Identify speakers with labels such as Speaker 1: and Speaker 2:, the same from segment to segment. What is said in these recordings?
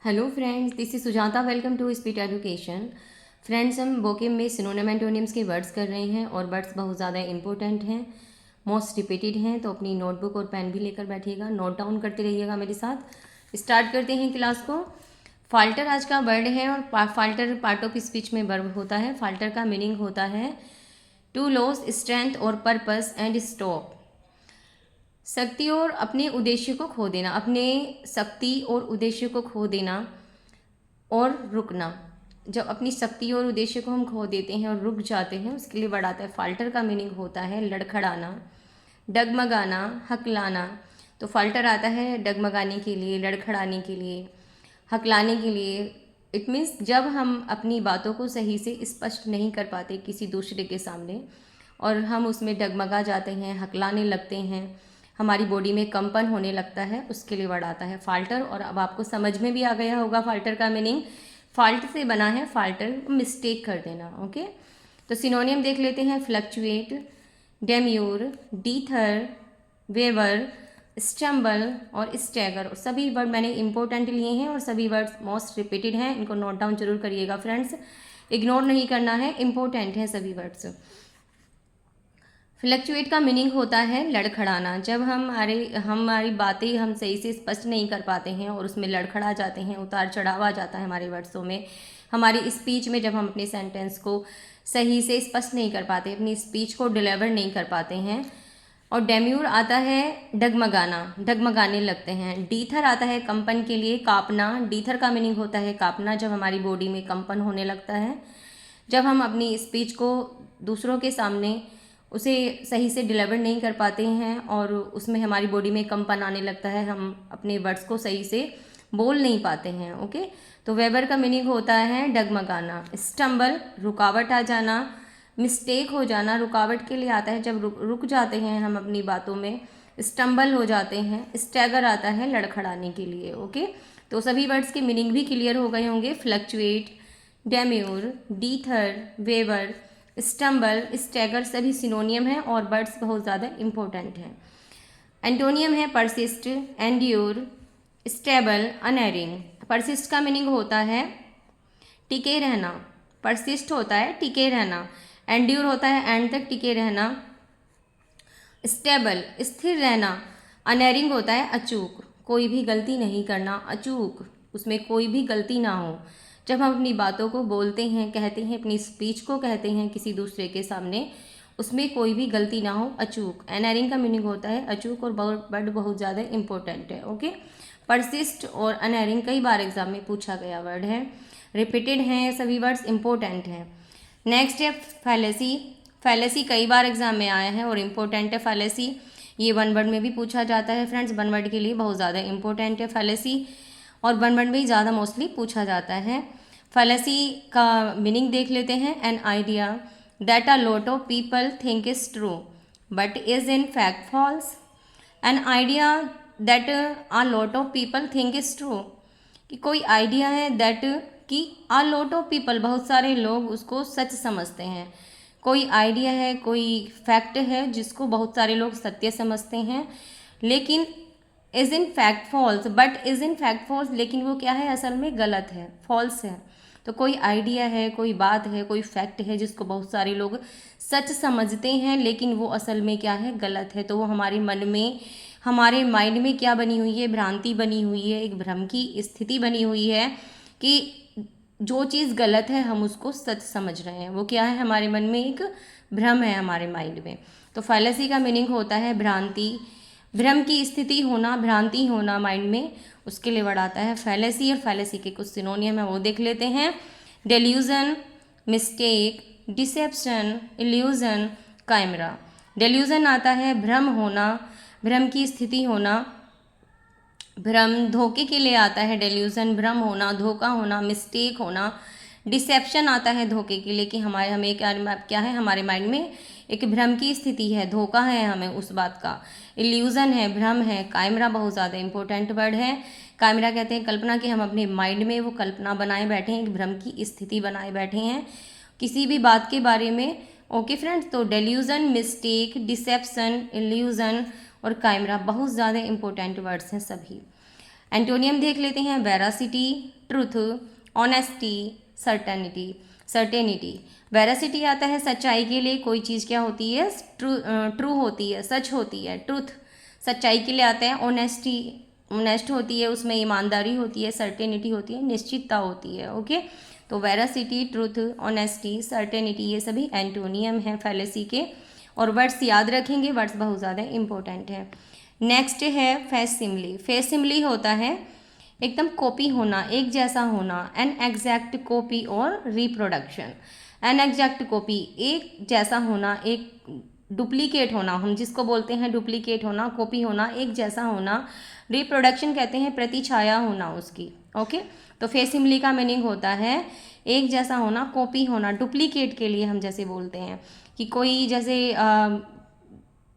Speaker 1: Hello friends, this is Sujata. Welcome to speed education. Friends, हम vocab में synonym antonyms के words कर रहे हैं और वर्ड्स बहुत ज़्यादा इंपॉर्टेंट हैं, मोस्ट रिपीटेड हैं। तो अपनी नोटबुक और पेन भी लेकर बैठिएगा, नोट डाउन करते रहिएगा मेरे साथ। स्टार्ट करते हैं क्लास को। फाल्टर आज का वर्ड है और फाल्टर पार्ट ऑफ स्पीच में वर्ब होता है। फाल्टर का मीनिंग होता है टू लॉस स्ट्रेंथ और पर्पस एंड स्टॉप। शक्ति और अपने उद्देश्य को खो देना, अपने शक्ति और उद्देश्य को खो देना और रुकना। जब अपनी शक्ति और उद्देश्य को हम खो देते हैं और रुक जाते हैं, उसके लिए वर्ड आता है फाल्टर का मीनिंग होता है लड़खड़ाना, डगमगाना, हकलाना। तो फाल्टर आता है डगमगाने के लिए, लड़खड़ाने के लिए, हकलाने के लिए। इट मीन्स जब हम अपनी बातों को सही से स्पष्ट नहीं कर पाते किसी दूसरे के सामने और हम उसमें डगमगा जाते हैं, हकलाने लगते हैं, हमारी बॉडी में कंपन होने लगता है, उसके लिए वर्ड आता है फाल्टर। और अब आपको समझ में भी आ गया होगा फाल्टर का मीनिंग। फाल्ट से बना है फाल्टर, मिस्टेक कर देना। ओके, तो सिनोनियम देख लेते हैं। फ्लक्चुएट, डेम्यूर, डीथर, वेवर, स्टम्बल और स्टैगर। सभी वर्ड मैंने इंपॉर्टेंट लिए हैं और सभी वर्ड्स मोस्ट रिपीटेड हैं। इनको नोट डाउन जरूर करिएगा फ्रेंड्स, इग्नोर नहीं करना है, इंपॉर्टेंट है सभी वर्ड्स। फ्लक्चुएट का मीनिंग होता है लड़खड़ाना। जब हमारी बातें हम सही से स्पष्ट नहीं कर पाते हैं और उसमें लड़खड़ा जाते हैं, उतार चढ़ाव आ जाता है हमारे वर्ड्सों में, हमारी स्पीच में। जब हम अपने सेंटेंस को सही से स्पष्ट नहीं कर पाते, अपनी स्पीच को डिलीवर नहीं कर पाते हैं। और डेम्यूर आता है डगमगाना, डगमगाने लगते हैं। डीथर आता है कंपन के लिए, कांपना। डीथर का मीनिंग होता है कांपना, जब हमारी बॉडी में कंपन होने लगता है, जब हम अपनी स्पीच को दूसरों के सामने उसे सही से डिलीवर नहीं कर पाते हैं और उसमें हमारी बॉडी में कंपन आने लगता है, हम अपने वर्ड्स को सही से बोल नहीं पाते हैं। ओके, तो वेबर का मीनिंग होता है डगमगाना। स्टम्बल, रुकावट आ जाना, मिस्टेक हो जाना। रुकावट के लिए आता है जब रुक जाते हैं हम अपनी बातों में, स्टम्बल हो जाते हैं। स्टैगर आता है लड़खड़ाने के लिए। ओके, तो सभी वर्ड्स के मीनिंग भी क्लियर हो गए होंगे। फ्लक्चुएट, डेम्यूर, डीथर, वेवर, स्टम्बल, स्टैगर सभी सिनोनियम हैं और वर्ड्स बहुत ज़्यादा इंपॉर्टेंट हैं। एंटोनियम है persist, endure, stable, unerring. Persist का मीनिंग होता है टिके रहना, परसिस्ट होता है टिके रहना। एंड्योर होता है एंड तक टिके रहना। स्टेबल, स्थिर रहना। अनएरिंग होता है अचूक, कोई भी गलती नहीं करना, अचूक, उसमें कोई भी गलती ना हो। जब हम अपनी बातों को बोलते हैं, कहते हैं, अपनी स्पीच को कहते हैं किसी दूसरे के सामने, उसमें कोई भी गलती ना हो, अचूक। अनएरिंग का मीनिंग होता है अचूक और वर्ड बहुत ज़्यादा इंपॉर्टेंट है। ओके, परसिस्ट और अनएरिंग कई बार एग्जाम में पूछा गया वर्ड है, रिपीटेड हैं, सभी वर्ड्स इंपॉर्टेंट हैं। नेक्स्ट है फैलेसी। फैलेसी कई बार एग्जाम में आया है और इम्पोर्टेंट है फैलेसी। ये वन वर्ड में भी पूछा जाता है फ्रेंड्स, वन वर्ड के लिए बहुत ज़्यादा इंपॉर्टेंट है फैलेसी और वन वर्ड में ही ज़्यादा मोस्टली पूछा जाता है। फैलेसी का मीनिंग देख लेते हैं। An idea that a lot of people think is true but is in fact false. An idea that a lot of people think is true, कि कोई आइडिया है दैट, कि अ लॉट ऑफ पीपल बहुत सारे लोग उसको सच समझते हैं। कोई आइडिया है, कोई फैक्ट है जिसको बहुत सारे लोग सत्य समझते हैं, लेकिन is in fact false, but is in fact false, लेकिन वो क्या है, असल में गलत है, फॉल्स है। तो कोई आइडिया है, कोई बात है, कोई फैक्ट है जिसको बहुत सारे लोग सच समझते हैं, लेकिन वो असल में क्या है, गलत है। तो वो हमारे मन में, हमारे माइंड में क्या बनी हुई है, भ्रांति बनी हुई है, एक भ्रम की स्थिति बनी हुई है कि जो चीज़ गलत है हम उसको सच समझ रहे हैं। वो क्या है, हमारे मन में एक भ्रम है, हमारे माइंड में। तो फैलेसी का मीनिंग होता है भ्रांति, भ्रम की स्थिति होना, भ्रांति होना माइंड में, उसके लिए वर्ड आता है फैलेसी। और फैलेसी के कुछ सिनोनियम है वो देख लेते हैं। Delusion, mistake, deception, illusion, chimera. Delusion आता है भ्रम होना, भ्रम की स्थिति होना। भ्रम धोखे के लिए आता है डेल्यूजन, भ्रम होना, धोखा होना, मिस्टेक होना। डिसेप्शन आता है धोखे के लिए, कि हमें क्या है, हमारे माइंड में एक भ्रम की स्थिति है, धोखा है हमें उस बात का। इल्यूजन है, भ्रम है। काइमरा बहुत ज़्यादा इंपॉर्टेंट वर्ड है। काइमरा कहते हैं कल्पना, कि हम अपने माइंड में वो कल्पना बनाए बैठे हैं, एक भ्रम की स्थिति बनाए बैठे हैं किसी भी बात के बारे में। ओके फ्रेंड्स, तो डेल्यूजन, मिस्टेक, डिसेप्शन, इल्यूजन और काइमरा बहुत ज़्यादा इंपॉर्टेंट वर्ड्स हैं सभी। एंटोनियम देख लेते हैं, veracity truth, honesty certainty. Certainty, veracity आता है सच्चाई के लिए, कोई चीज़ क्या होती है, ट्रू होती है, सच होती है, ट्रुथ सच्चाई के लिए आता है, ऑनेस्टी ऑनेस्ट होती है, उसमें ईमानदारी होती है, सर्टेनिटी होती है, निश्चितता होती है। ओके, तो वेरासिटी, ट्रुथ, ऑनेस्टी, सर्टेनिटी ये सभी एंटोनियम हैं फैलेसी के, और वर्ड्स याद रखेंगे, वर्ड्स बहुत ज़्यादा इंपॉर्टेंट है। नेक्स्ट है फैसिमली। फैसिमली होता है एकदम कॉपी होना, एक जैसा होना, एन एग्जैक्ट कॉपी और रिप्रोडक्शन। एन एग्जैक्ट कॉपी एक जैसा होना, एक डुप्लीकेट होना, हम जिसको बोलते हैं डुप्लीकेट होना, कॉपी होना, एक जैसा होना। रिप्रोडक्शन कहते हैं प्रतिछाया होना उसकी। ओके, तो फेसिमली का मीनिंग होता है एक जैसा होना, कॉपी होना। डुप्लीकेट के लिए हम जैसे बोलते हैं कि कोई जैसे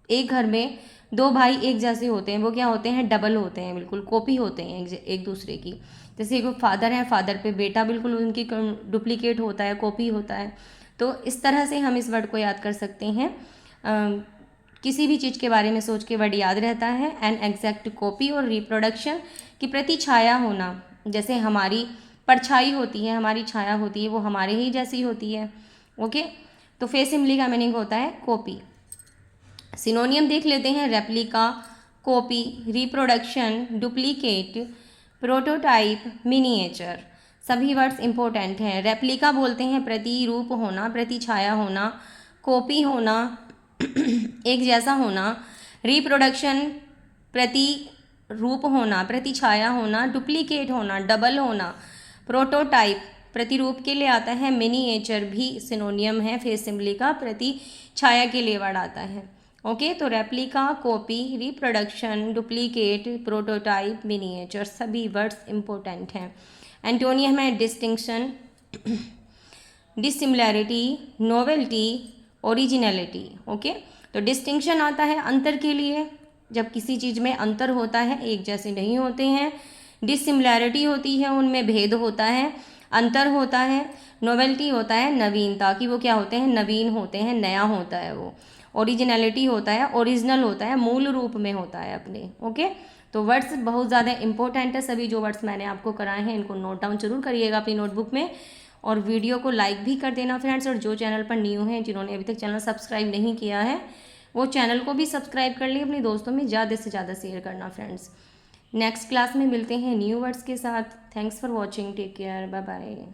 Speaker 1: एक घर में दो भाई एक जैसे होते हैं, वो क्या होते हैं, डबल होते हैं, बिल्कुल कॉपी होते हैं एक दूसरे की। जैसे एक फादर है, फादर पे बेटा बिल्कुल उनकी डुप्लीकेट होता है, कॉपी होता है। तो इस तरह से हम इस वर्ड को याद कर सकते हैं। किसी भी चीज़ के बारे में सोच के वर्ड याद रहता है। एन एग्जैक्ट कॉपी और रिप्रोडक्शन की प्रतिछाया होना, जैसे हमारी परछाई होती है, हमारी छाया होती है, वो हमारे ही जैसी होती है। ओके, तो फेसिमली का मीनिंग होता है कॉपी। सिनोनियम देख लेते हैं, replica, copy, reproduction, duplicate, prototype, miniature. सभी वर्ड्स इंपॉर्टेंट हैं। रेप्लिका बोलते हैं प्रतिरूप होना, प्रतिछाया होना, कॉपी होना एक जैसा होना, रिप्रोडक्शन प्रतिरूप होना, प्रतिछाया होना, डुप्लीकेट होना, डबल होना, प्रोटोटाइप प्रतिरूप के लिए आता है, मिनिएचर भी सिनोनियम है फेसिमली का, प्रतिछाया के लिए वर्ड आता है। ओके, तो replica, copy, reproduction, duplicate, prototype, miniature सभी वर्ड्स इंपॉर्टेंट हैं। एंटोनियम है distinction, dissimilarity, novelty, originality. Okay, तो डिस्टिंक्शन आता है अंतर के लिए, जब किसी चीज़ में अंतर होता है, एक जैसे नहीं होते हैं। डिसिमिलैरिटी होती है, उनमें भेद होता है, अंतर होता है। नोवेल्टी होता है नवीनता, कि वो क्या होते हैं, नवीन होते हैं, नया होता है वो। ओरिजिनलिटी होता है, ओरिजिनल होता है, मूल रूप में होता है अपने। ओके, तो वर्ड्स बहुत ज़्यादा इंपॉर्टेंट है। सभी जो वर्ड्स मैंने आपको कराए हैं इनको नोट डाउन जरूर करिएगा अपनी नोटबुक में, और वीडियो को लाइक भी कर देना फ्रेंड्स। और जो चैनल पर न्यू हैं, जिन्होंने अभी तक चैनल सब्सक्राइब नहीं किया है, वो चैनल को भी सब्सक्राइब कर लिए, अपने दोस्तों में ज़्यादा से ज़्यादा शेयर करना फ्रेंड्स। नेक्स्ट क्लास में मिलते हैं न्यू वर्ड्स के साथ। Thanks for watching, take care, bye bye.